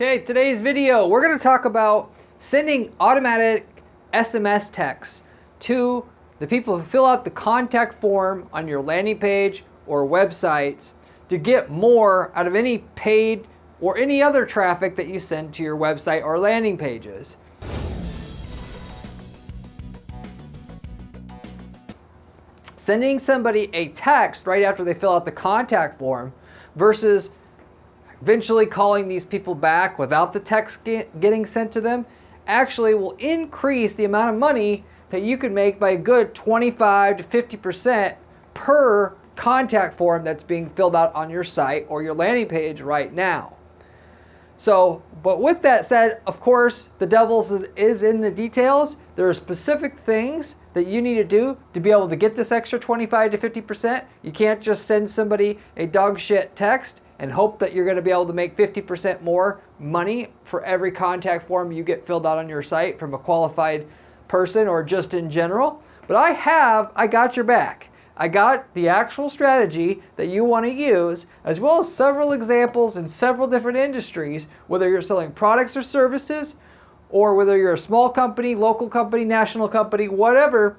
Okay, today's video, we're going to talk about sending automatic SMS texts to the people who fill out the contact form on your landing page or websites to get more out of any paid or any other traffic that you send to your website or landing pages. Sending somebody a text right after they fill out the contact form versus eventually calling these people back without the text getting sent to them actually will increase the amount of money that you could make by a good 25 to 50% per contact form that's being filled out on your site or your landing page right now. So, but with that said, of course, the devil's is in the details. There are specific things that you need to do to be able to get this extra 25 to 50%. You can't just send somebody a dog shit text and hope that you're going to be able to make 50% more money for every contact form you get filled out on your site from a qualified person or just in general. But I got your back. I got the actual strategy that you want to use, as well as several examples in several different industries, whether you're selling products or services, or whether you're a small company, local company, national company, whatever,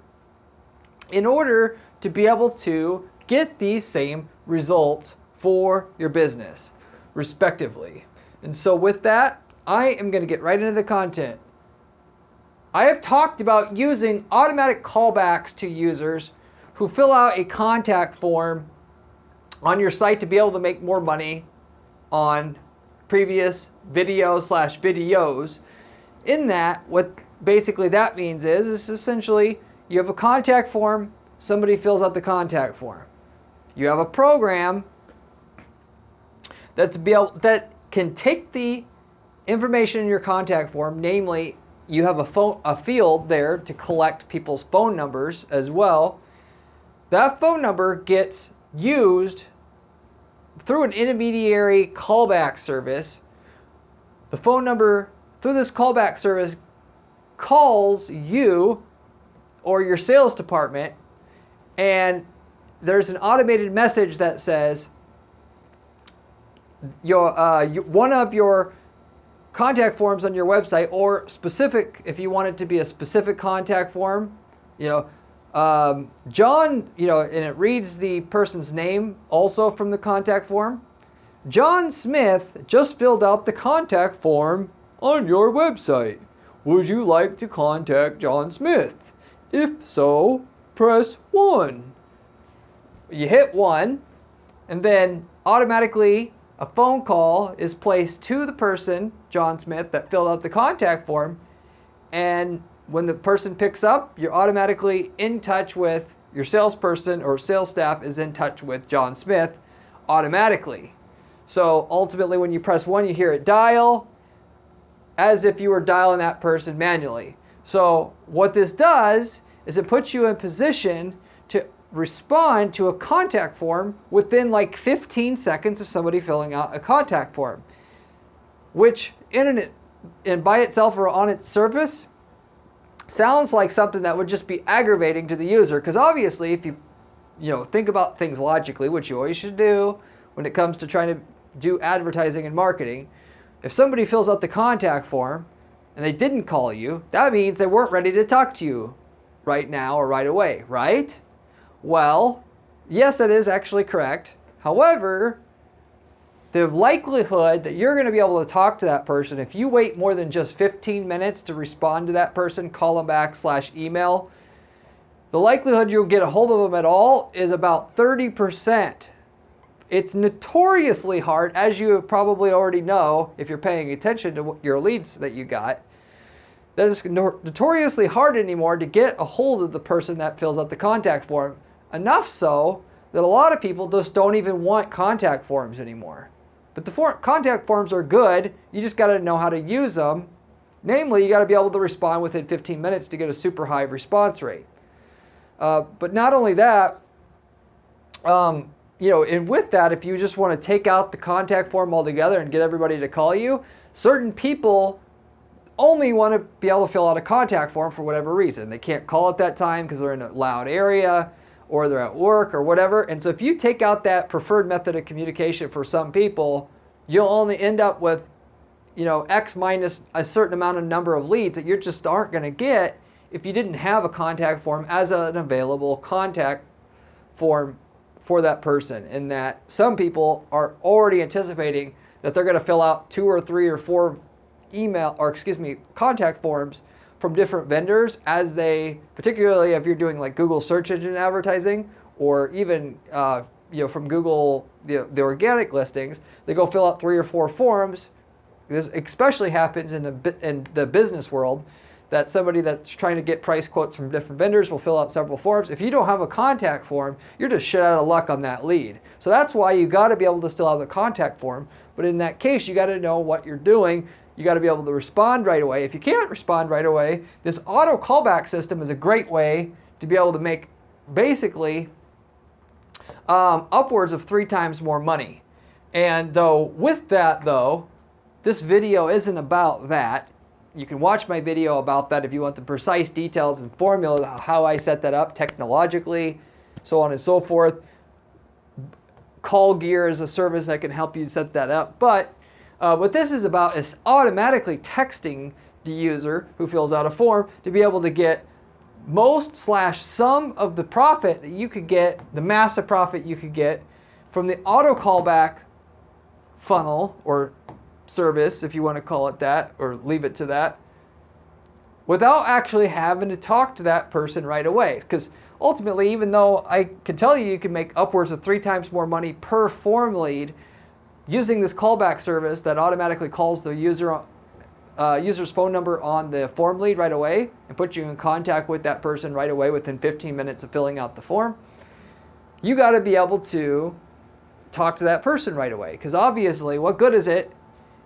in order to be able to get these same results for your business, respectively. And so with that, I am going to get right into the content. I have talked about using automatic callbacks to users who fill out a contact form on your site to be able to make more money on previous videos. In that, what basically that means is essentially you have a contact form, somebody fills out the contact form. You have a program that can take the information in your contact form, namely you have a field there to collect people's phone numbers as well. That phone number gets used through an intermediary callback service. The phone number through this callback service calls you or your sales department, and there's an automated message that says one of your contact forms on your website, or specific, if you want it to be a specific contact form, John, and it reads the person's name also from the contact form. John Smith just filled out the contact form on your website. Would you like to contact John Smith? If so, press 1. You hit 1, and then automatically a phone call is placed to the person, John Smith, that filled out the contact form. And when the person picks up, you're automatically in touch with your salesperson, or sales staff is in touch with John Smith automatically. So ultimately, when you press 1, you hear it dial as if you were dialing that person manually. So what this does is it puts you in position to respond to a contact form within like 15 seconds of somebody filling out a contact form, which in by itself or on its surface sounds like something that would just be aggravating to the user, because obviously if you think about things logically, which you always should do when it comes to trying to do advertising and marketing, if somebody fills out the contact form and they didn't call you, that means they weren't ready to talk to you right now or right away, right? Well, yes, that is actually correct. However, the likelihood that you're going to be able to talk to that person, if you wait more than just 15 minutes to respond to that person, call them back /email, the likelihood you'll get a hold of them at all is about 30%. It's notoriously hard, as you probably already know if you're paying attention to your leads that you got, that it's notoriously hard anymore to get a hold of the person that fills out the contact form. Enough so that a lot of people just don't even want contact forms anymore. But the contact forms are good. You just got to know how to use them. Namely, you got to be able to respond within 15 minutes to get a super high response rate. But not only that, and with that, if you just want to take out the contact form altogether and get everybody to call you, certain people only want to be able to fill out a contact form for whatever reason. They can't call at that time because they're in a loud area, or they're at work or whatever. And so if you take out that preferred method of communication for some people, you'll only end up with, X minus a certain amount of number of leads that you just aren't going to get if you didn't have a contact form as an available contact form for that person. And that some people are already anticipating that they're going to fill out 2 or 3 or 4 contact forms from different vendors as they, particularly if you're doing like Google search engine advertising, or even from Google, the organic listings, they go fill out 3 or 4 forms. This especially happens in the business world, that somebody that's trying to get price quotes from different vendors will fill out several forms. If you don't have a contact form, you're just shit out of luck on that lead. So that's why you got to be able to still have the contact form. But in that case, you got to know what you're doing. You got to be able to respond right away. If you can't respond right away, this auto callback system is a great way to be able to make basically upwards of 3 times more money. And with that, this video isn't about that. You can watch my video about that if you want the precise details and formula, how I set that up technologically, so on and so forth. Call Gear is a service that can help you set that up. But what this is about is automatically texting the user who fills out a form to be able to get most/some of the profit that you could get, the massive profit you could get from the auto callback funnel or service, if you want to call it that, or leave it to that, without actually having to talk to that person right away. Because ultimately, even though I can tell you can make upwards of 3 times more money per form lead using this callback service that automatically calls the user's phone number on the form lead right away and puts you in contact with that person right away within 15 minutes of filling out the form, you got to be able to talk to that person right away. Because obviously, what good is it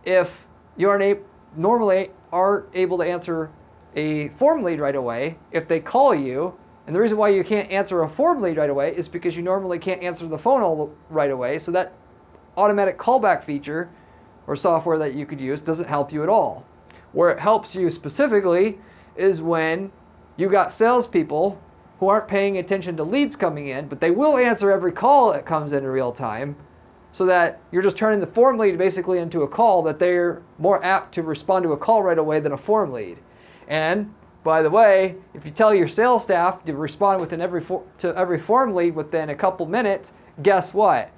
if you normally aren't able to answer a form lead right away if they call you? And the reason why you can't answer a form lead right away is because you normally can't answer the phone right away. So that automatic callback feature or software that you could use doesn't help you at all. Where it helps you specifically is when you got salespeople who aren't paying attention to leads coming in, but they will answer every call that comes in real time, so that you're just turning the form lead basically into a call, that they're more apt to respond to a call right away than a form lead. And by the way, if you tell your sales staff to respond within every form lead within a couple minutes, guess what?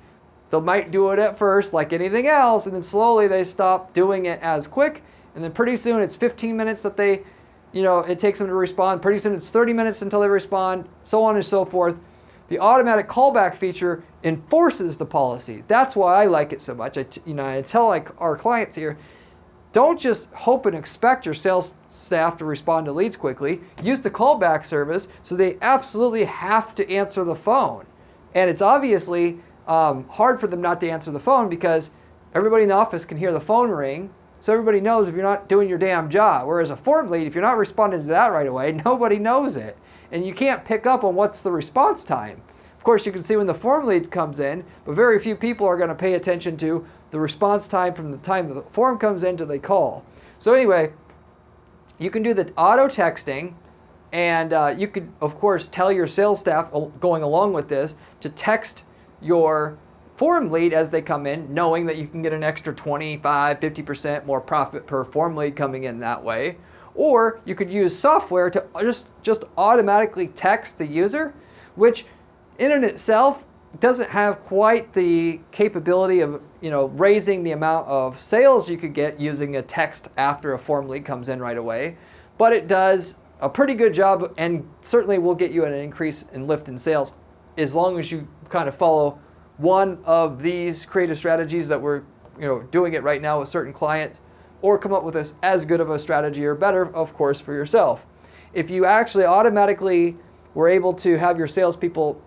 They might do it at first like anything else, and then slowly they stop doing it as quick, and then pretty soon it's 15 minutes that it takes them to respond. Pretty soon it's 30 minutes until they respond, so on and so forth. The automatic callback feature enforces the policy. That's why I like it so much. I tell our clients here, don't just hope and expect your sales staff to respond to leads quickly. Use the callback service so they absolutely have to answer the phone. And it's obviously hard for them not to answer the phone because everybody in the office can hear the phone ring. So everybody knows if you're not doing your damn job. Whereas a form lead, if you're not responding to that right away, nobody knows it. And you can't pick up on what's the response time. Of course, you can see when the form lead comes in, but very few people are going to pay attention to the response time from the time the form comes in to they call. So anyway, you can do the auto texting, and you could, of course, tell your sales staff going along with this to text your form lead as they come in, knowing that you can get an extra 25, 50% more profit per form lead coming in that way. Or you could use software to just automatically text the user, which in and itself doesn't have quite the capability of raising the amount of sales you could get using a text after a form lead comes in right away. But it does a pretty good job and certainly will get you an increase in lift in sales as long as you kind of follow one of these creative strategies that we're doing it right now with certain clients, or come up with as good of a strategy or better, of course, for yourself. If you actually automatically were able to have your salespeople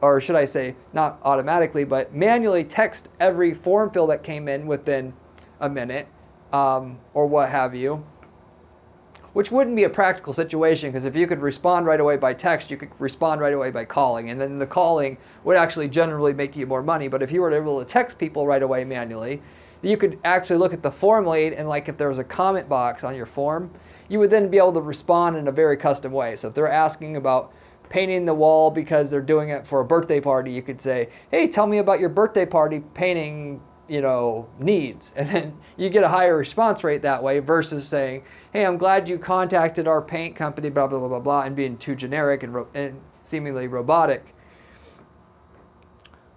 or should I say, not automatically, but manually text every form fill that came in within a minute, or what have you, which wouldn't be a practical situation, because if you could respond right away by text, you could respond right away by calling, and then the calling would actually generally make you more money. But if you were able to text people right away manually, you could actually look at the form lead, and like if there was a comment box on your form, you would then be able to respond in a very custom way. So if they're asking about painting the wall because they're doing it for a birthday party, you could say, hey, tell me about your birthday party painting, needs. And then you get a higher response rate that way versus saying, hey, I'm glad you contacted our paint company, blah, blah, blah, blah, blah, and being too generic and seemingly robotic.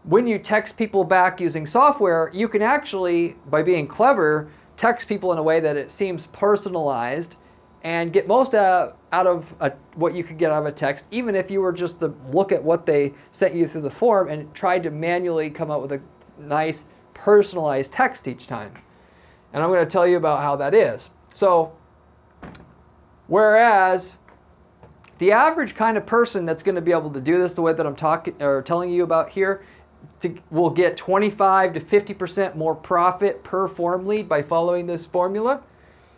When you text people back using software, you can actually, by being clever, text people in a way that it seems personalized and get most out of what you could get out of a text, even if you were just to look at what they sent you through the form and tried to manually come up with a nice personalized text each time. And I'm going to tell you about how that is. So, whereas the average kind of person that's going to be able to do this the way that I'm telling you about here will get 25 to 50% more profit per form lead by following this formula.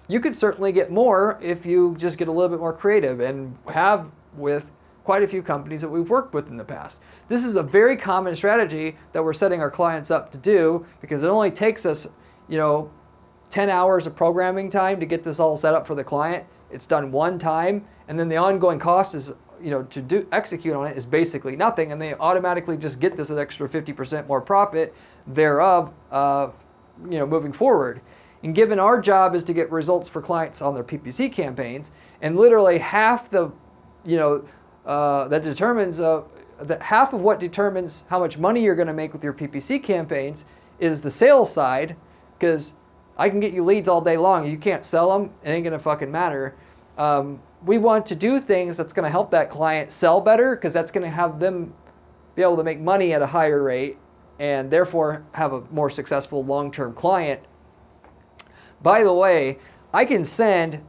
You could certainly get more if you just get a little bit more creative, and have with quite a few companies that we've worked with in the past. This is a very common strategy that we're setting our clients up to do, because it only takes us 10 hours of programming time to get this all set up for the client. It's done one time, and then the ongoing cost is to execute on it is basically nothing, and they automatically just get this extra 50% more profit thereof, moving forward. And given our job is to get results for clients on their PPC campaigns, and literally half that determines that half of what determines how much money you're going to make with your PPC campaigns is the sales side, because I can get you leads all day long. You can't sell them. It ain't going to fucking matter. We want to do things that's going to help that client sell better, because that's going to have them be able to make money at a higher rate and therefore have a more successful long-term client. By the way, I can send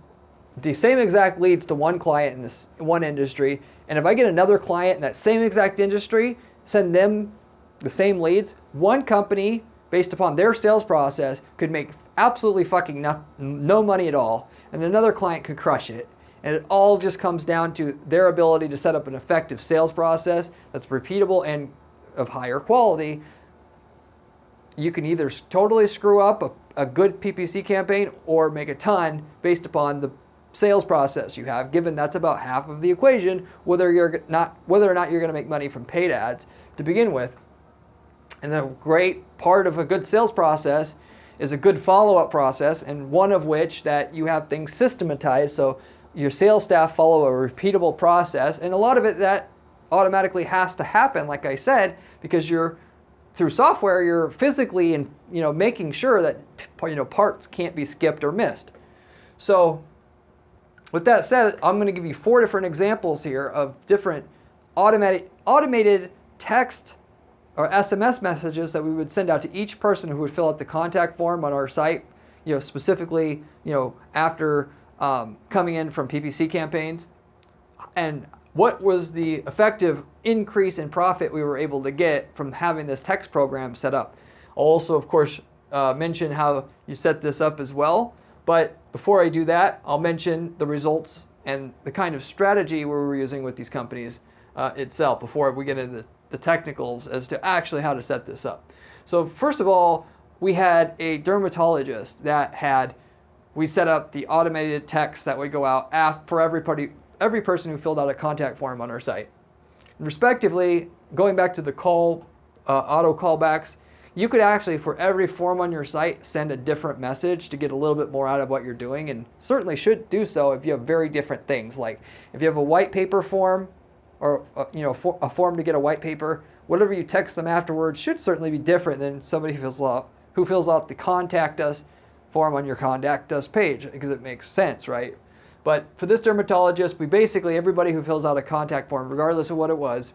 the same exact leads to one client in this one industry, and if I get another client in that same exact industry, send them the same leads, one company, based upon their sales process, could make absolutely fucking no money at all, and another client could crush it. And it all just comes down to their ability to set up an effective sales process that's repeatable and of higher quality. You can either totally screw up a good PPC campaign or make a ton based upon the sales process you have, given that's about half of the equation, whether or not you're going to make money from paid ads to begin with. And the great part of a good sales process is a good follow-up process, and one of which that you have things systematized, so your sales staff follow a repeatable process, and a lot of it that automatically has to happen, like I said, because through software, you're physically and making sure that parts can't be skipped or missed. So with that said, I'm going to give you 4 different examples here of different automated text or SMS messages that we would send out to each person who would fill out the contact form on our site, specifically, after coming in from PPC campaigns, and what was the effective increase in profit we were able to get from having this text program set up. I'll also, of course, mention how you set this up as well. But before I do that, I'll mention the results and the kind of strategy we were using with these companies itself before we get into the technicals as to actually how to set this up. So first of all, we had a dermatologist that we set up the automated text that would go out for every person who filled out a contact form on our site. Respectively, going back to the auto callbacks, you could actually, for every form on your site, send a different message to get a little bit more out of what you're doing, and certainly should do so if you have very different things. Like if you have a white paper form, or a form to get a white paper, whatever you text them afterwards should certainly be different than somebody who fills out the contact us form on your contact us page, because it makes sense, right? But for this dermatologist, everybody who fills out a contact form, regardless of what it was,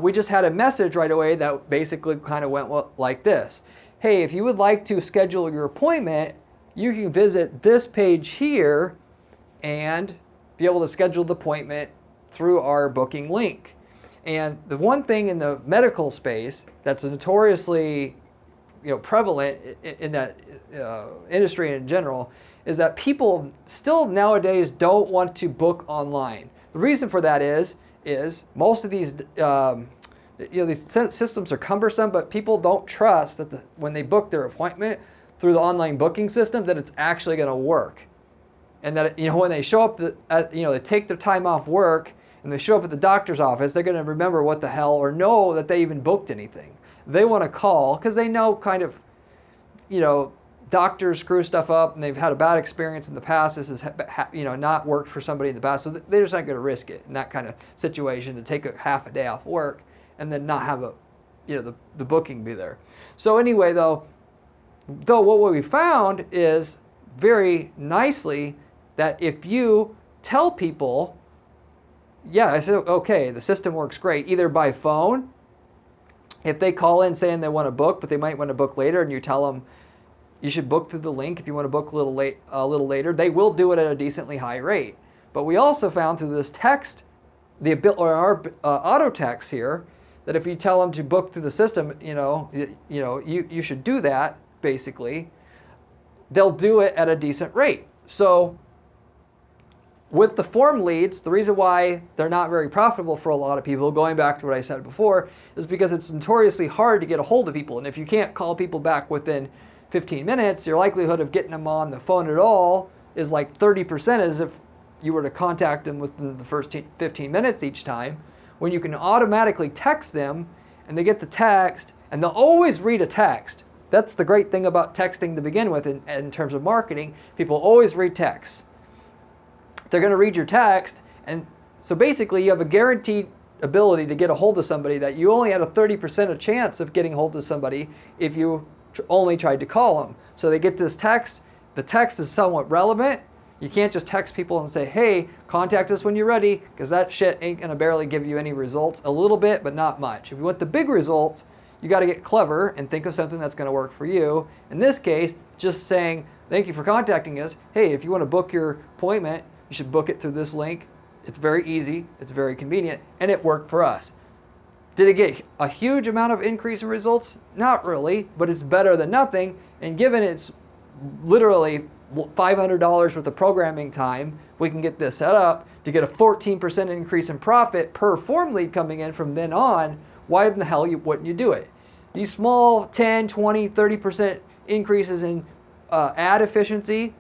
we just had a message right away that basically kind of went like this. Hey, if you would like to schedule your appointment, you can visit this page here and be able to schedule the appointment through our booking link. And the one thing in the medical space that's notoriously prevalent in that industry in general is that people still nowadays don't want to book online. The reason for that is most of these these systems are cumbersome, but people don't trust that when they book their appointment through the online booking system that it's actually going to work. And that when they show up they take their time off work and they show up at the doctor's office, they're going to remember what the hell or know that they even booked anything. They want to call because they know kind of, doctors screw stuff up and they've had a bad experience in the past. This has not worked for somebody in the past, so they're just not going to risk it in that kind of situation to take a half a day off work and then not have the booking be there. So anyway, though what we found is very nicely that if you tell people, I said, okay, the system works great, either by phone, if they call in saying they want to book, but they might want to book later, and you tell them you should book through the link if you want to book a little later, they will do it at a decently high rate. But we also found through this text, our auto text here, that if you tell them to book through the system, you should do that, basically, they'll do it at a decent rate. So with the form leads, the reason why they're not very profitable for a lot of people, going back to what I said before, is because it's notoriously hard to get a hold of people. And if you can't call people back within 15 minutes, your likelihood of getting them on the phone at all is like 30%, as if you were to contact them within the first 15 minutes each time, when you can automatically text them and they get the text and they'll always read a text. That's the great thing about texting to begin with in terms of marketing. People always read texts. They're going to read your text, and so basically you have a guaranteed ability to get a hold of somebody that you only had a 30% of chance of getting hold of somebody if you only tried to call them. So they get this text. The text is somewhat relevant. You can't just text people and say, hey, contact us when you're ready, because that shit ain't going to barely give you any results. A little bit, but not much. If you want the big results, you got to get clever and think of something that's going to work for you. In this case, just saying, thank you for contacting us. Hey, if you want to book your appointment, you should book it through this link. It's very easy, it's very convenient, and it worked for us. Did it get a huge amount of increase in results? Not really, but it's better than nothing. And given it's literally $500 worth of programming time, we can get this set up to get a 14% increase in profit per form lead coming in from then on. Why in the hell wouldn't you do it? These small 10, 20, 30% increases in ad efficiency,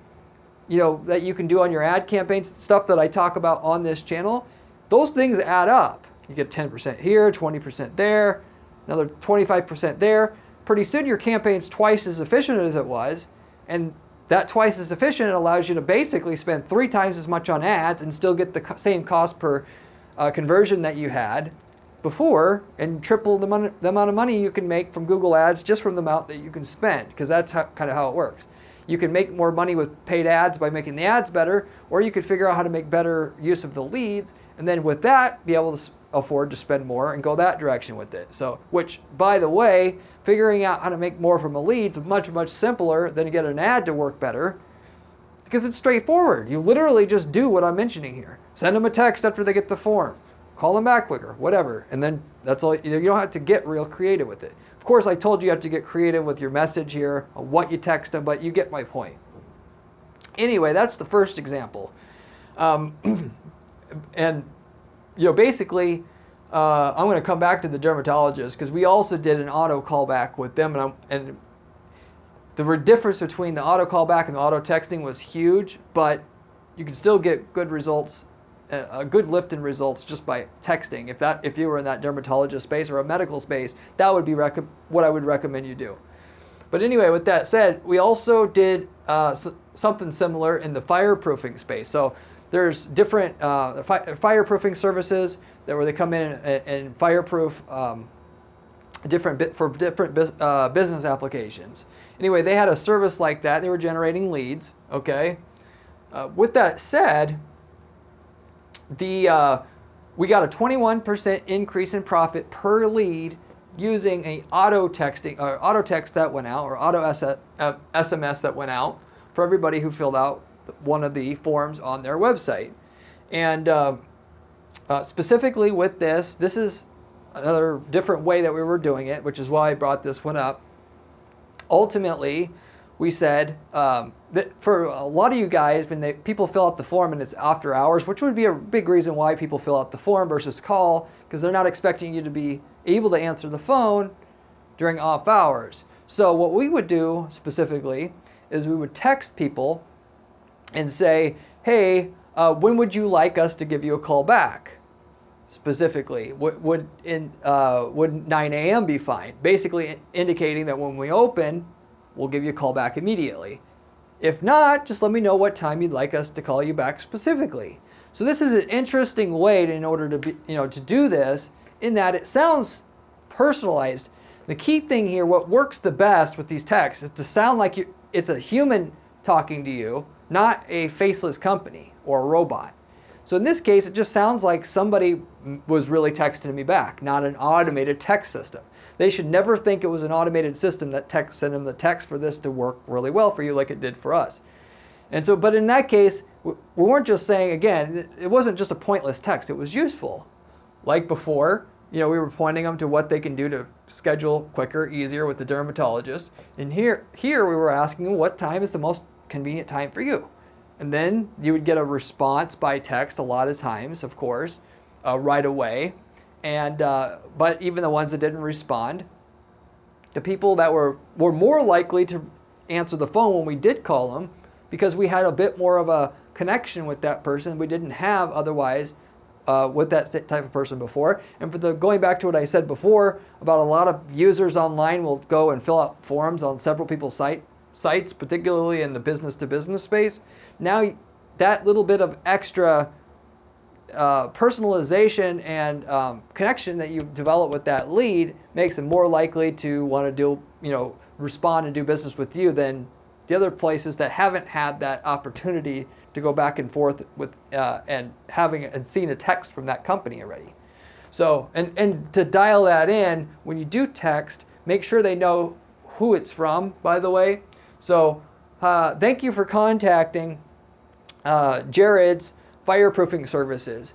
that you can do on your ad campaigns, stuff that I talk about on this channel, those things add up. You get 10% here, 20% there, another 25% there. Pretty soon your campaign's twice as efficient as it was, and that twice as efficient allows you to basically spend 3 times as much on ads and still get the same cost per conversion that you had before, and triple the amount of money you can make from Google Ads just from the amount that you can spend, because that's kind of how it works. You can make more money with paid ads by making the ads better, or you could figure out how to make better use of the leads, and then with that, be able to afford to spend more and go that direction with it. So, which, by the way, figuring out how to make more from a lead is much, much simpler than to get an ad to work better, because it's straightforward. You literally just do what I'm mentioning here. Send them a text after they get the form. Call them back quicker, whatever. And then that's all. You don't have to get real creative with it. Of course, I told you have to get creative with your message here, on what you text them, but you get my point. Anyway, that's the first example. And basically, I'm going to come back to the dermatologist, because we also did an auto callback with them, and the difference between the auto callback and the auto texting was huge, but you can still get good results, a good lift in results just by texting. If you were in that dermatologist space or a medical space, that would be what I would recommend you do. But anyway, with that said, we also did something similar in the fireproofing space. So there's different fireproofing services where they come in and fireproof different business applications. Anyway, they had a service like that. They were generating leads. Okay. With that said, we got a 21% increase in profit per lead using a auto text that went out, or auto SMS that went out for everybody who filled out one of the forms on their website. And specifically with this is another different way that we were doing it, which is why I brought this one up. Ultimately, we said that for a lot of you guys, when people fill out the form and it's after hours, which would be a big reason why people fill out the form versus call, because they're not expecting you to be able to answer the phone during off hours. So what we would do specifically is we would text people and say, hey, when would you like us to give you a call back? specifically? Would 9 a.m. be fine? Basically indicating that when we open, we'll give you a call back immediately. If not, just let me know what time you'd like us to call you back specifically. So this is an interesting way in order to be, to do this, in that it sounds personalized. The key thing here, what works the best with these texts, is to sound like it's a human talking to you, not a faceless company or a robot. So in this case, it just sounds like somebody was really texting me back, not an automated text system. They should never think it was an automated system that sent them the text for this to work really well for you like it did for us. And so, but in that case, we weren't just saying, again, it wasn't just a pointless text, it was useful. Like before, we were pointing them to what they can do to schedule quicker, easier with the dermatologist. And here we were asking them what time is the most convenient time for you. And then you would get a response by text a lot of times, of course, right away. And but even the ones that didn't respond, the people that were more likely to answer the phone when we did call them, because we had a bit more of a connection with that person we didn't have otherwise with that type of person before. And going back to what I said before about a lot of users online will go and fill out forms on several people's sites, particularly in the business-to-business space. Now that little bit of extra personalization and connection that you develop with that lead makes them more likely to want to do, respond and do business with you than the other places that haven't had that opportunity to go back and forth with and seen a text from that company already. So, and to dial that in, when you do text, make sure they know who it's from, by the way. So, thank you for contacting Jared's fireproofing services.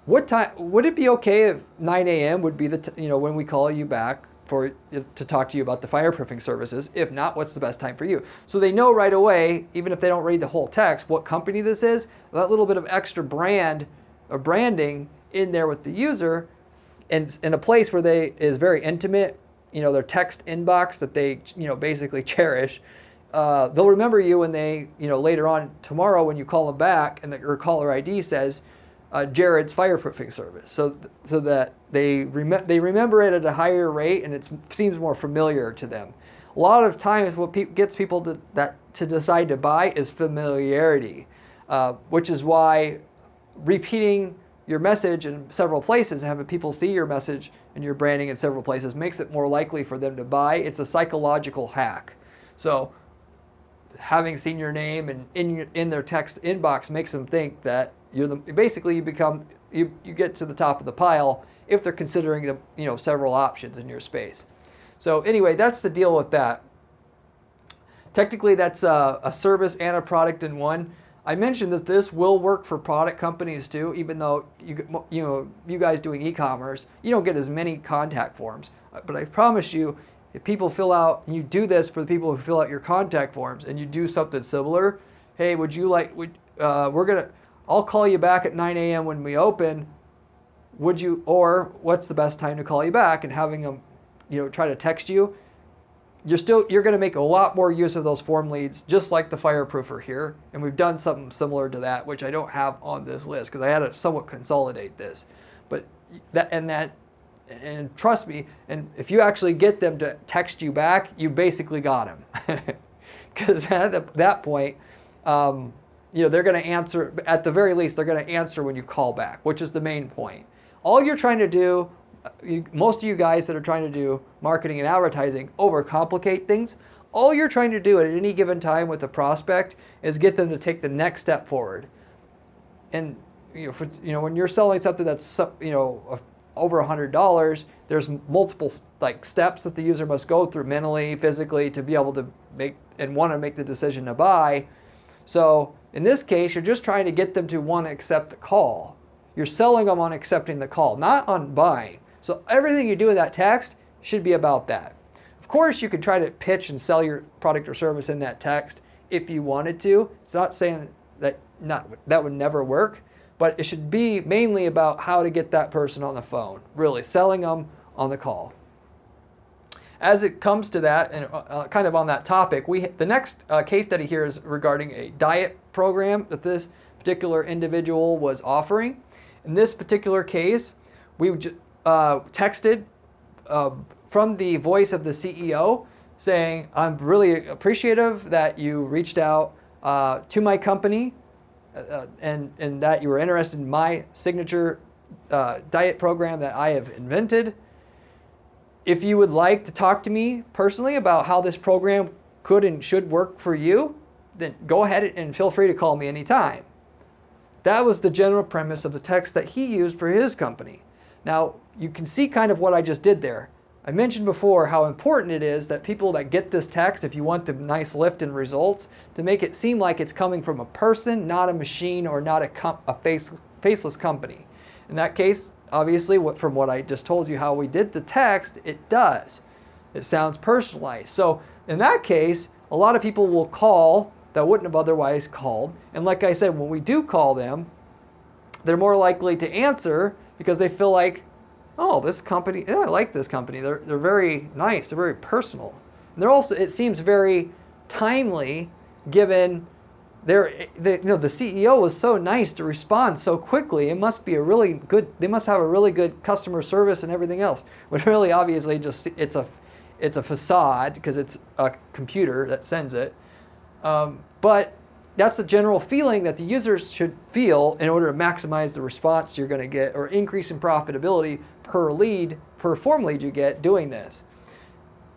What time would it be okay if 9 a.m. would be when we call you back to talk to you about the fireproofing services? If not, what's the best time for you? So they know right away, even if they don't read the whole text, what company this is. That little bit of extra brand or branding in there with the user, and in a place where is very intimate, their text inbox that they basically cherish. They'll remember you when they, later on tomorrow when you call them back and your caller ID says Jared's fireproofing service, so that they remember it at a higher rate and it seems more familiar to them. A lot of times, what gets people to decide to buy is familiarity, which is why repeating your message in several places, having people see your message and your branding in several places, makes it more likely for them to buy. It's a psychological hack. So having seen your name and in their text inbox makes them think that you get to the top of the pile if they're considering several options in your space. So anyway, that's the deal with that. Technically, that's a service and a product in one. I mentioned that this will work for product companies too, even though you guys doing e-commerce, you don't get as many contact forms. But I promise you, if people fill out, and you do this for the people who fill out your contact forms, and you do something similar, hey, I'll call you back at 9 a.m. when we open. Or what's the best time to call you back? And having them, try to text you. You're going to make a lot more use of those form leads, just like the fireproofer here. And we've done something similar to that, which I don't have on this list because I had to somewhat consolidate this. But and trust me, and if you actually get them to text you back, you basically got them. Because at that point, they're going to answer, at the very least, they're going to answer when you call back, which is the main point. All you're trying to do, most of you guys that are trying to do marketing and advertising overcomplicate things. All you're trying to do at any given time with a prospect is get them to take the next step forward. And when you're selling something that's over $100, there's multiple steps that the user must go through mentally, physically, to be able to want to make the decision to buy. So in this case, you're just trying to get them to want to accept the call. You're selling them on accepting the call, not on buying. So everything you do in that text should be about that. Of course, you could try to pitch and sell your product or service in that text if you wanted to. It's not saying that would never work, but it should be mainly about how to get that person on the phone, really selling them on the call. As it comes to that, and kind of on that topic, the next case study here is regarding a diet program that this particular individual was offering. In this particular case, we texted from the voice of the CEO saying, I'm really appreciative that you reached out to my company and that you were interested in my signature diet program that I have invented. If you would like to talk to me personally about how this program could and should work for you, then go ahead and feel free to call me anytime. That was the general premise of the text that he used for his company. Now, you can see kind of what I just did there. I mentioned before how important it is that people that get this text, if you want the nice lift in results, to make it seem like it's coming from a person, not a machine or not a faceless company. In that case, obviously, from what I just told you how we did the text, it does. It sounds personalized. So in that case, a lot of people will call that wouldn't have otherwise called. And like I said, when we do call them, they're more likely to answer because they feel like, oh, this company, I like this company. They're very nice. They're very personal. And they're also, it seems very timely given the CEO was so nice to respond so quickly. It must be they must have a really good customer service and everything else. But really, obviously, just it's a facade because it's a computer that sends it. But that's the general feeling that the users should feel in order to maximize the response you're going to get or increase in profitability per form lead you get doing this.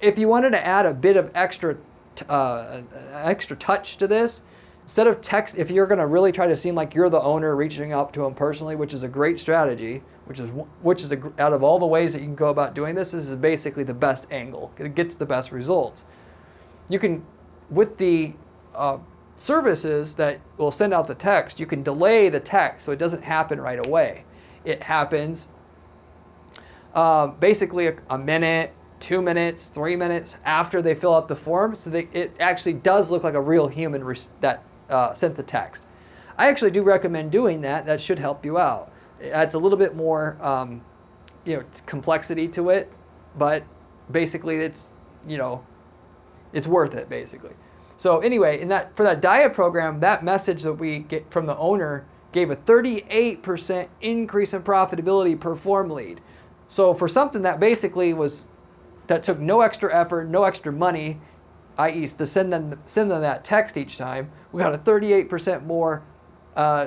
If you wanted to add a bit of extra touch to this, instead of text, if you're going to really try to seem like you're the owner reaching out to them personally, which is a great strategy, which is out of all the ways that you can go about doing this is basically the best angle. It gets the best results. You can, with the services that will send out the text, you can delay the text so it doesn't happen right away. It happens basically a minute, 2 minutes, 3 minutes after they fill out the form, so it actually does look like a real human that sent the text. I actually do recommend doing that. That should help you out. It adds a little bit more complexity to it, but basically it's worth it basically. So anyway, for that diet program, that message that we get from the owner gave a 38% increase in profitability per form lead. So for something that basically that took no extra effort, no extra money, i.e. to send them that text each time, we got a 38% more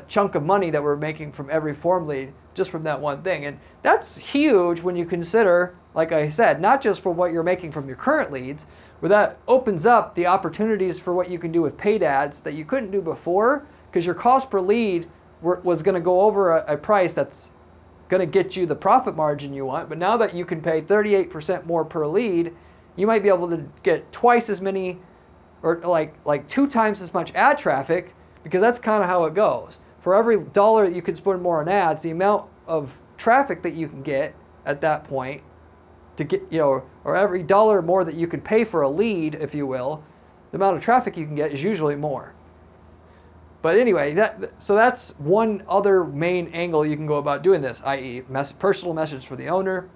chunk of money that we're making from every form lead just from that one thing. And that's huge when you consider, like I said, not just for what you're making from your current leads, but that opens up the opportunities for what you can do with paid ads that you couldn't do before because your cost per lead was going to go over a price that's going to get you the profit margin you want. But now that you can pay 38% more per lead, you might be able to get twice as many or like 2 times as much ad traffic because that's kind of how it goes. For every dollar that you can spend more on ads, the amount of traffic that you can get at that point to get, or every dollar more that you can pay for a lead, if you will, the amount of traffic you can get is usually more. But anyway, so that's one other main angle you can go about doing this, i.e. personal message for the owner.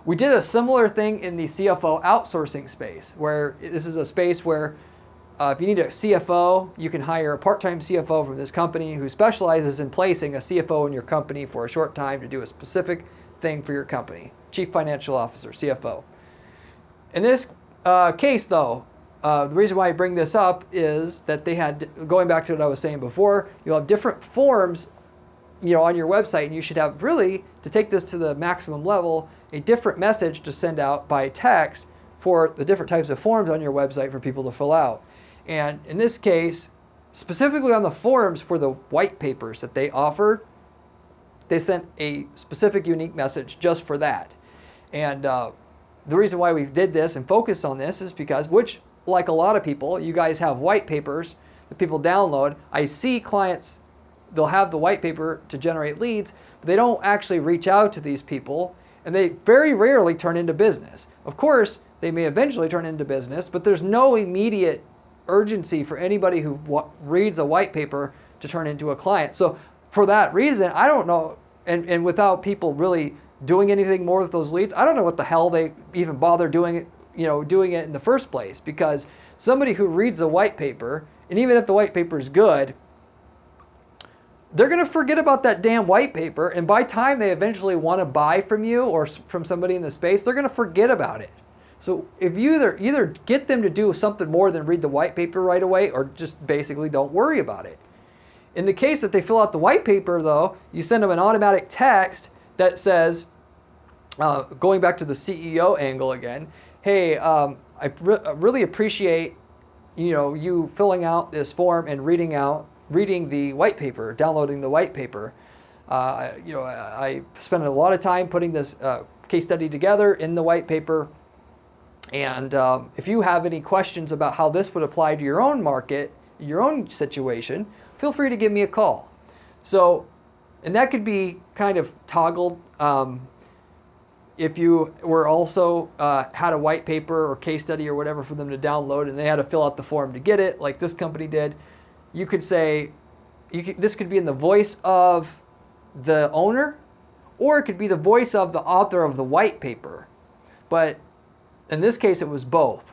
We did a similar thing in the CFO outsourcing space, where this is a space where if you need a CFO, you can hire a part-time CFO from this company who specializes in placing a CFO in your company for a short time to do a specific thing for your company. Chief Financial Officer, CFO. In this case, though, the reason why I bring this up is that they had, going back to what I was saying before, you'll have different forms on your website, and you should have really, to take this to the maximum level, a different message to send out by text for the different types of forms on your website for people to fill out. And in this case, specifically on the forms for the white papers that they offered, they sent a specific unique message just for that. And the reason why we did this and focused on this is because, like a lot of people, you guys have white papers that people download. I see clients, they'll have the white paper to generate leads, but they don't actually reach out to these people, and they very rarely turn into business. Of course, they may eventually turn into business, but there's no immediate urgency for anybody who reads a white paper to turn into a client. So for that reason, I don't know, and without people really doing anything more with those leads, I don't know what the hell they even bother doing it in the first place, because somebody who reads a white paper, and even if the white paper is good, they're going to forget about that damn white paper. And by the time they eventually want to buy from you or from somebody in the space, they're going to forget about it. So if you either get them to do something more than read the white paper right away, or just basically don't worry about it. In the case that they fill out the white paper, though, you send them an automatic text that says, going back to the CEO angle again, hey, I really appreciate you filling out this form and reading the white paper, downloading the white paper. I spent a lot of time putting this case study together in the white paper. And if you have any questions about how this would apply to your own market, your own situation, feel free to give me a call. So, and that could be kind of toggled. If you were also had a white paper or case study or whatever for them to download and they had to fill out the form to get it, like this company did, you could say, this could be in the voice of the owner, or it could be the voice of the author of the white paper. But in this case, it was both.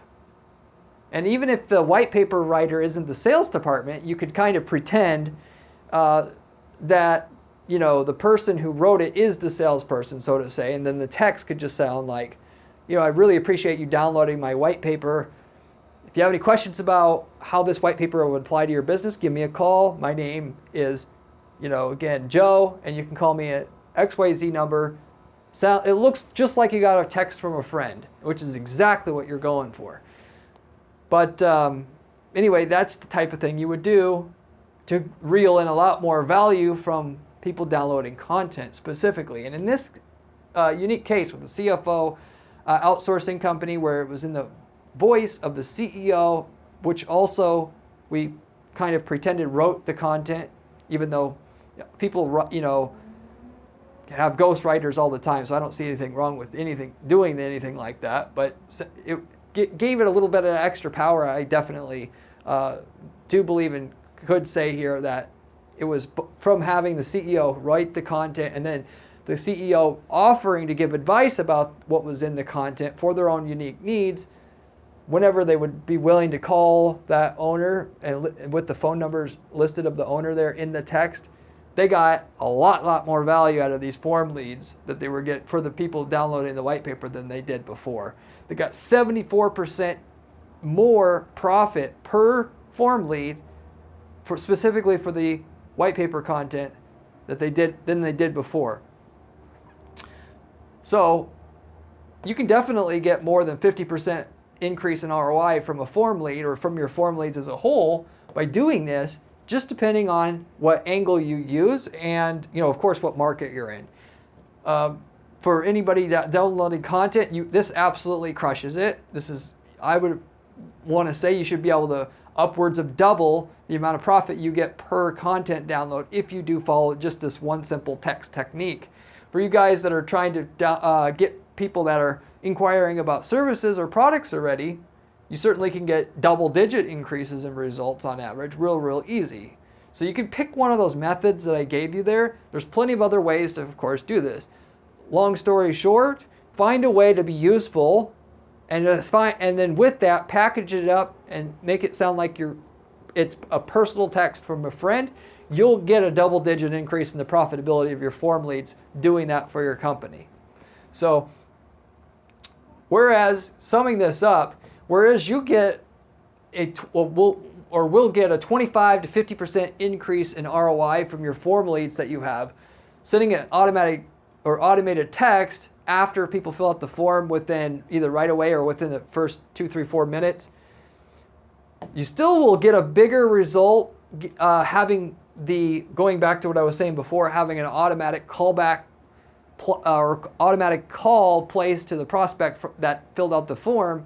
And even if the white paper writer isn't the sales department, you could kind of pretend that the person who wrote it is the salesperson, so to say, and then the text could just sound like, I really appreciate you downloading my white paper. If you have any questions about how this white paper would apply to your business, give me a call. My name is, again, Joe, and you can call me at XYZ number. It looks just like you got a text from a friend, which is exactly what you're going for. But anyway, that's the type of thing you would do to reel in a lot more value from people downloading content specifically. And in this unique case with the CFO outsourcing company, where it was in the voice of the CEO, which also we kind of pretended wrote the content, even though people, have ghostwriters all the time, so I don't see anything wrong with doing anything like that. But it gave it a little bit of extra power. I definitely do believe and could say here that it was from having the CEO write the content and then the CEO offering to give advice about what was in the content for their own unique needs, whenever they would be willing to call that owner and with the phone numbers listed of the owner there in the text. They got a lot more value out of these form leads that they were getting for the people downloading the white paper than they did before. They got 74% more profit per form lead specifically for the white paper content than they did before. So you can definitely get more than 50% increase in ROI from a form lead or from your form leads as a whole by doing this, just depending on what angle you use and, of course, what market you're in. For anybody downloading content, this absolutely crushes it. I would want to say you should be able to upwards of double the amount of profit you get per content download if you do follow just this one simple text technique. For you guys that are trying to get people that are inquiring about services or products already, you certainly can get double-digit increases in results on average real easy. So you can pick one of those methods that I gave you there. There's plenty of other ways to, of course, do this. Long story short, find a way to be useful, and then with that, package it up and make it sound like it's a personal text from a friend. You'll get a double-digit increase in the profitability of your form leads doing that for your company. So, summing this up, whereas you get will get a 25 to 50% increase in ROI from your form leads that you have, sending an automated text after people fill out the form within either right away or within the first 2, 3, 4 minutes, you still will get a bigger result going back to what I was saying before, having an automatic callback or automatic call placed to the prospect that filled out the form,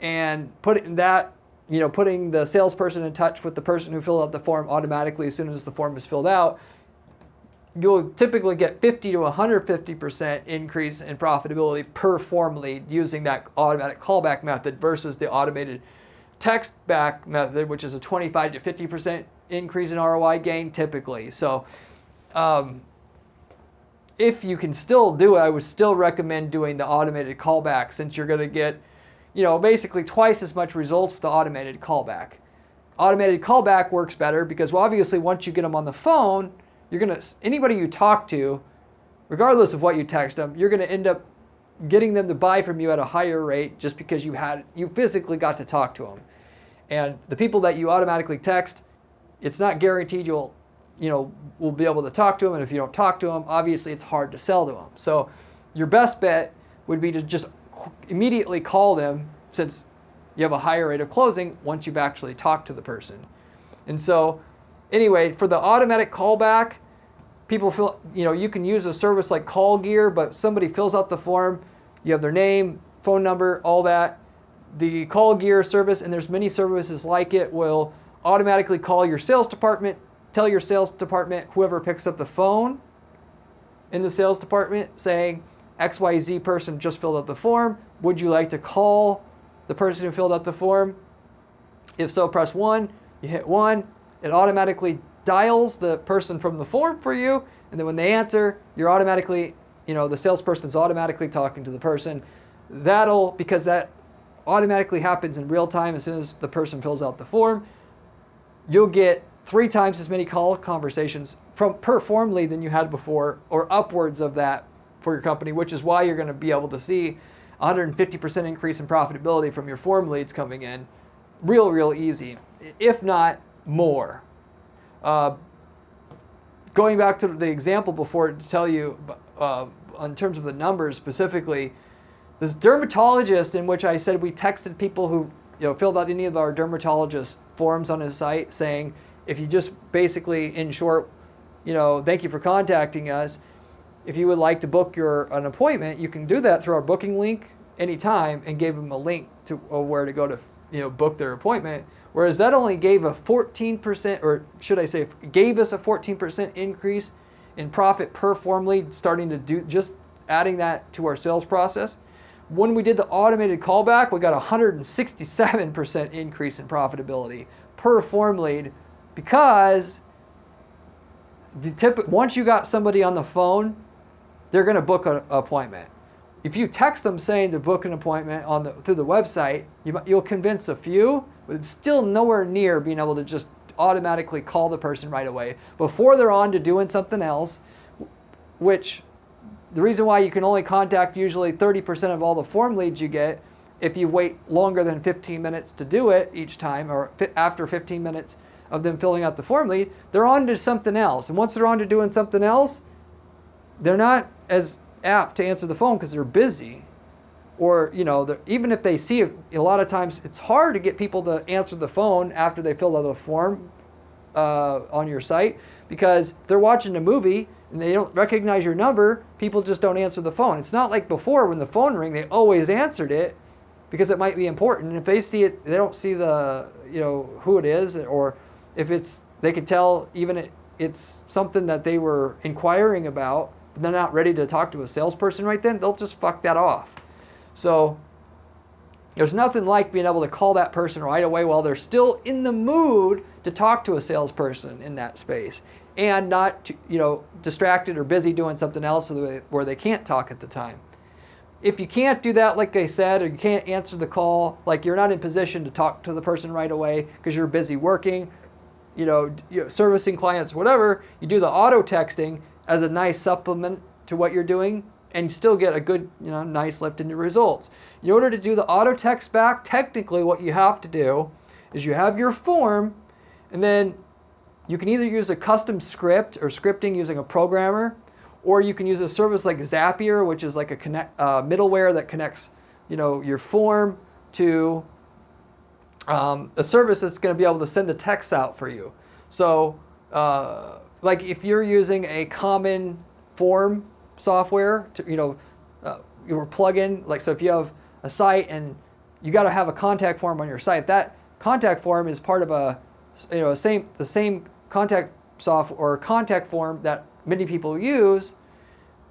and putting the salesperson in touch with the person who filled out the form automatically as soon as the form is filled out. You'll typically get 50 to 150% increase in profitability per form lead using that automatic callback method versus the automated text back method, which is a 25 to 50% increase in ROI gain typically. So if you can still do it, I would still recommend doing the automated callback, since you're going to get, basically twice as much results with the automated callback. automated callback works better because, well, obviously once you get them on the phone, anybody you talk to, regardless of what you text them, you're going to end up getting them to buy from you at a higher rate just because you physically got to talk to them. And the people that you automatically text, it's not guaranteed will be able to talk to them. And if you don't talk to them, obviously it's hard to sell to them. So your best bet would be to just immediately call them, since you have a higher rate of closing once you've actually talked to the person. And so anyway, for the automatic callback, people feel, you can use a service like Call Gear, but somebody fills out the form, you have their name, phone number, all that. The Call Gear service, and there's many services like it, will automatically call your sales department, tell your sales department, whoever picks up the phone in the sales department, saying, XYZ person just filled out the form. Would you like to call the person who filled out the form? If so, press 1. You hit 1. It automatically dials the person from the form for you. And then when they answer, you're automatically, the salesperson's automatically talking to the person. Because that automatically happens in real time as soon as the person fills out the form, you'll get 3 times as many call conversations per form lead than you had before, or upwards of that for your company, which is why you're going to be able to see 150% increase in profitability from your form leads coming in real easy, if not more. Going back to the example before to tell you in terms of the numbers specifically, this dermatologist in which I said we texted people who filled out any of our dermatologist forms on his site saying, if you just basically, in short, thank you for contacting us. If you would like to book an appointment, you can do that through our booking link anytime, and gave them a link to where to go to book their appointment. Whereas that only gave a 14%, or should I say, gave us a 14% increase in profit per form lead, starting to do just adding that to our sales process. When we did the automated callback, we got a 167% increase in profitability per form lead, because once you got somebody on the phone, they're going to book an appointment. If you text them saying to book an appointment through the website, you'll convince a few, but it's still nowhere near being able to just automatically call the person right away before they're on to doing something else, which the reason why you can only contact usually 30% of all the form leads you get, if you wait longer than 15 minutes to do it each time, or after 15 minutes of them filling out the form lead, they're on to something else. And once they're on to doing something else, they're not as apt to answer the phone because they're busy. Or, even if they see it, a lot of times it's hard to get people to answer the phone after they fill out a form on your site, because they're watching a movie and they don't recognize your number, people just don't answer the phone. It's not like before when the phone rang, they always answered it because it might be important. And if they see it, they don't see the, who it is, or if they can tell even it's something that they were inquiring about, but they're not ready to talk to a salesperson right then, they'll just fuck that off. So there's nothing like being able to call that person right away while they're still in the mood to talk to a salesperson in that space, and not distracted or busy doing something else where they can't talk at the time. If you can't do that, like I said, or you can't answer the call, like you're not in position to talk to the person right away because you're busy working, servicing clients, whatever, you do the auto texting as a nice supplement to what you're doing, and still get a good, nice lift in your results. In order to do the auto text back, technically what you have to do is you have your form, and then you can either use a custom script or scripting using a programmer, or you can use a service like Zapier, which is like a middleware that connects, your form to a service that's going to be able to send the text out for you. So, like if you're using a common form software to, your plugin, like, so if you have a site and you got to have a contact form on your site, that contact form is part of the same contact software or contact form that many people use,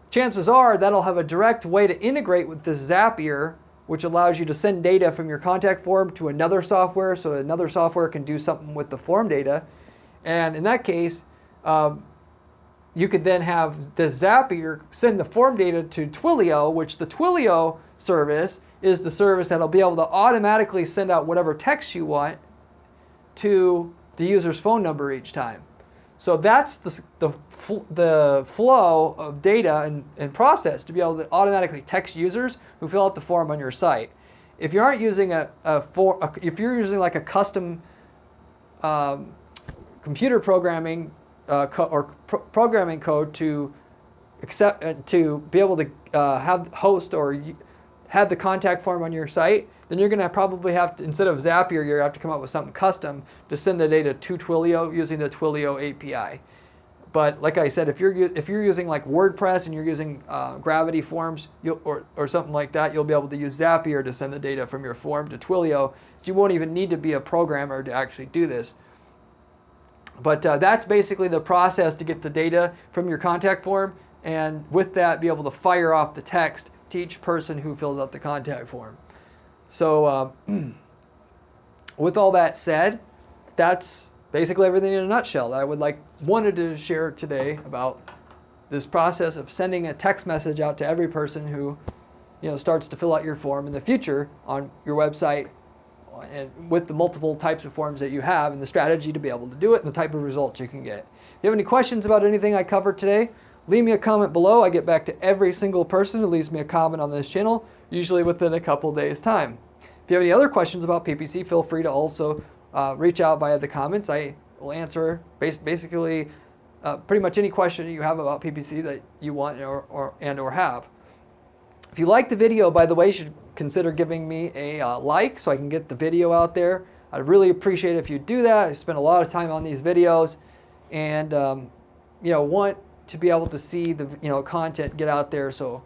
chances are that'll have a direct way to integrate with this Zapier, which allows you to send data from your contact form to another software, so another software can do something with the form data. And in that case, you could then have the Zapier send the form data to Twilio, which the Twilio service is the service that'll be able to automatically send out whatever text you want to the user's phone number each time. So that's the flow of data and process to be able to automatically text users who fill out the form on your site. If you aren't using if you're using like a custom computer programming programming code to to be able to have host or have the contact form on your site, then you're going to probably have to, instead of Zapier, you're going to have to come up with something custom to send the data to Twilio using the Twilio API. But like I said, if you're using like WordPress and you're using Gravity Forms or something like that, you'll be able to use Zapier to send the data from your form to Twilio. So you won't even need to be a programmer to actually do this. But that's basically the process to get the data from your contact form, and with that, be able to fire off the text to each person who fills out the contact form. So with all that said, that's basically everything in a nutshell that I wanted to share today about this process of sending a text message out to every person who starts to fill out your form in the future on your website, and with the multiple types of forms that you have and the strategy to be able to do it and the type of results you can get. If you have any questions about anything I covered today, leave me a comment below. I get back to every single person who leaves me a comment on this channel, usually within a couple days' time. If you have any other questions about PPC, feel free to also reach out via the comments. I will answer basically pretty much any question you have about PPC that you want or have. If you like the video, by the way, you should consider giving me a like so I can get the video out there. I'd really appreciate it if you do that. I spend a lot of time on these videos, and want to be able to see the content get out there, so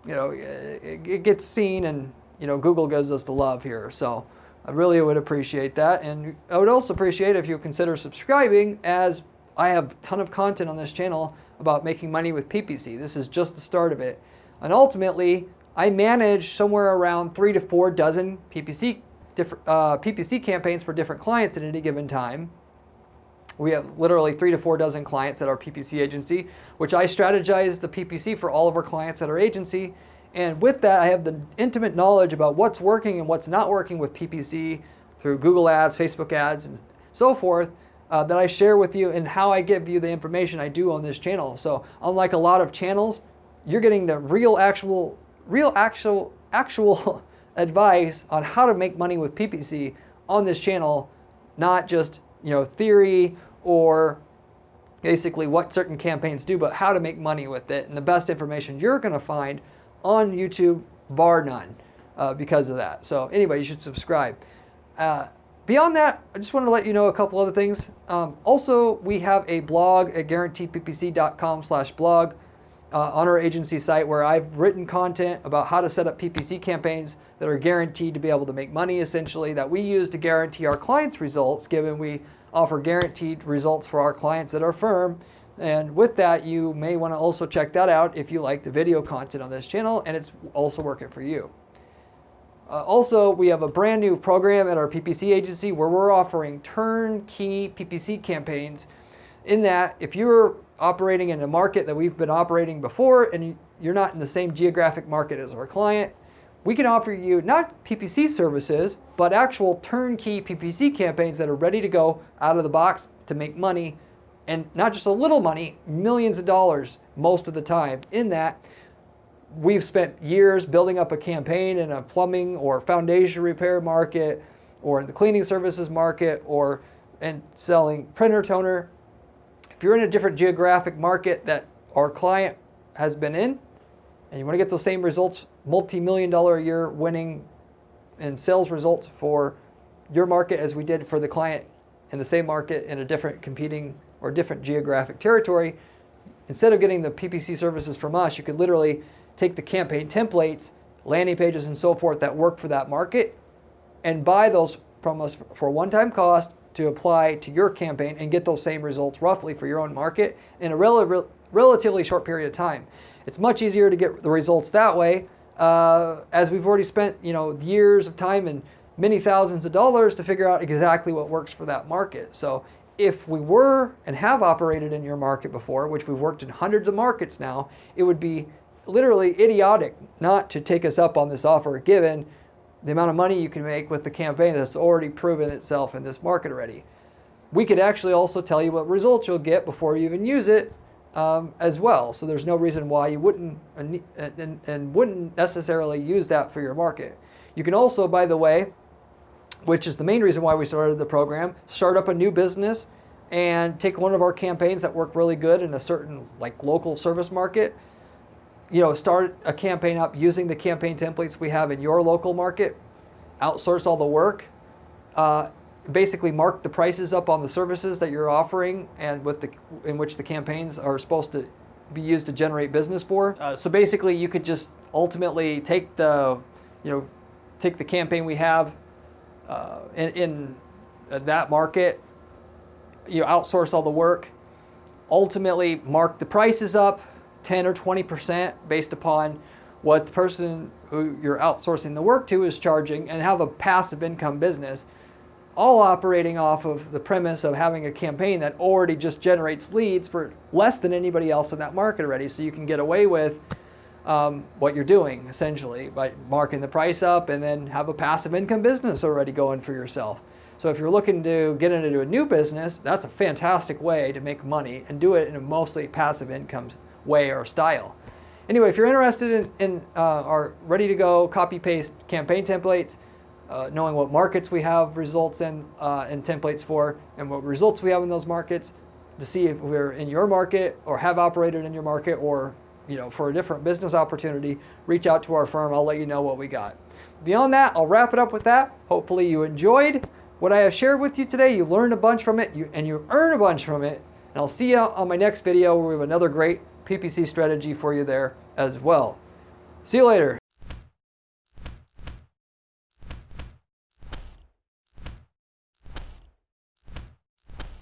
it gets seen, and Google gives us the love here. So I really would appreciate that, and I would also appreciate if you consider subscribing, as I have a ton of content on this channel about making money with PPC. This is just the start of it, and ultimately I manage somewhere around 3 to 4 dozen PPC campaigns for different clients at any given time. We have literally 3 to 4 dozen clients at our PPC agency, which I strategize the PPC for all of our clients at our agency. And with that, I have the intimate knowledge about what's working and what's not working with PPC through Google ads, Facebook ads, and so forth, that I share with you, and how I give you the information I do on this channel. So unlike a lot of channels, you're getting the real actual advice on how to make money with PPC on this channel, not just theory or basically what certain campaigns do, but how to make money with it, and the best information you're going to find on YouTube, bar none, because of that. So anyway, you should subscribe. Beyond that, I just wanted to let you know a couple other things. Also, we have a blog at guaranteedppc.com/blog on our agency site, where I've written content about how to set up PPC campaigns that are guaranteed to be able to make money, essentially, that we use to guarantee our clients' results, given we offer guaranteed results for our clients at our firm. And with that, you may want to also check that out if you like the video content on this channel and it's also working for you. Also, we have a brand new program at our PPC agency where we're offering turnkey PPC campaigns, in that if you're operating in a market that we've been operating before and you're not in the same geographic market as our client, we can offer you not PPC services, but actual turnkey PPC campaigns that are ready to go out of the box to make money, and not just a little money, millions of dollars most of the time. In that, we've spent years building up a campaign in a plumbing or foundation repair market, or in the cleaning services market, or in selling printer toner. If you're in a different geographic market that our client has been in, and you want to get those same results, multi-million-dollar a year winning and sales results for your market as we did for the client in the same market in a different competing or different geographic territory, instead of getting the PPC services from us, you could literally take the campaign templates, landing pages, and so forth that work for that market, and buy those from us for a one-time cost to apply to your campaign and get those same results roughly for your own market in a relatively short period of time. It's much easier to get the results that way, as we've already spent years of time and many thousands of dollars to figure out exactly what works for that market. So if we were and have operated in your market before, which we've worked in hundreds of markets now, it would be literally idiotic not to take us up on this offer, given the amount of money you can make with the campaign that's already proven itself in this market already. We could actually also tell you what results you'll get before you even use it as well. So there's no reason why you wouldn't and wouldn't necessarily use that for your market. You can also, by the way, which is the main reason why we started the program, start up a new business and take one of our campaigns that work really good in a certain like local service market. You know, start a campaign up using the campaign templates we have in your local market, outsource all the work, basically mark the prices up on the services that you're offering and in which the campaigns are supposed to be used to generate business for. So basically you could just ultimately take the campaign we have in that market, you outsource all the work, ultimately mark the prices up 10 or 20% based upon what the person who you're outsourcing the work to is charging, and have a passive income business, all operating off of the premise of having a campaign that already just generates leads for less than anybody else in that market already. So you can get away with what you're doing essentially by marking the price up and then have a passive income business already going for yourself. So if you're looking to get into a new business, that's a fantastic way to make money and do it in a mostly passive income way or style. Anyway, if you're interested in our ready to go copy paste campaign templates, knowing what markets we have results in and templates for, and what results we have in those markets, to see if we're in your market or have operated in your market, or for a different business opportunity, reach out to our firm. I'll let you know what we got. Beyond that, I'll wrap it up with that. Hopefully you enjoyed what I have shared with you today. You learned a bunch from it, and you earn a bunch from it. And I'll see you on my next video where we have another great PPC strategy for you there as well. See you later.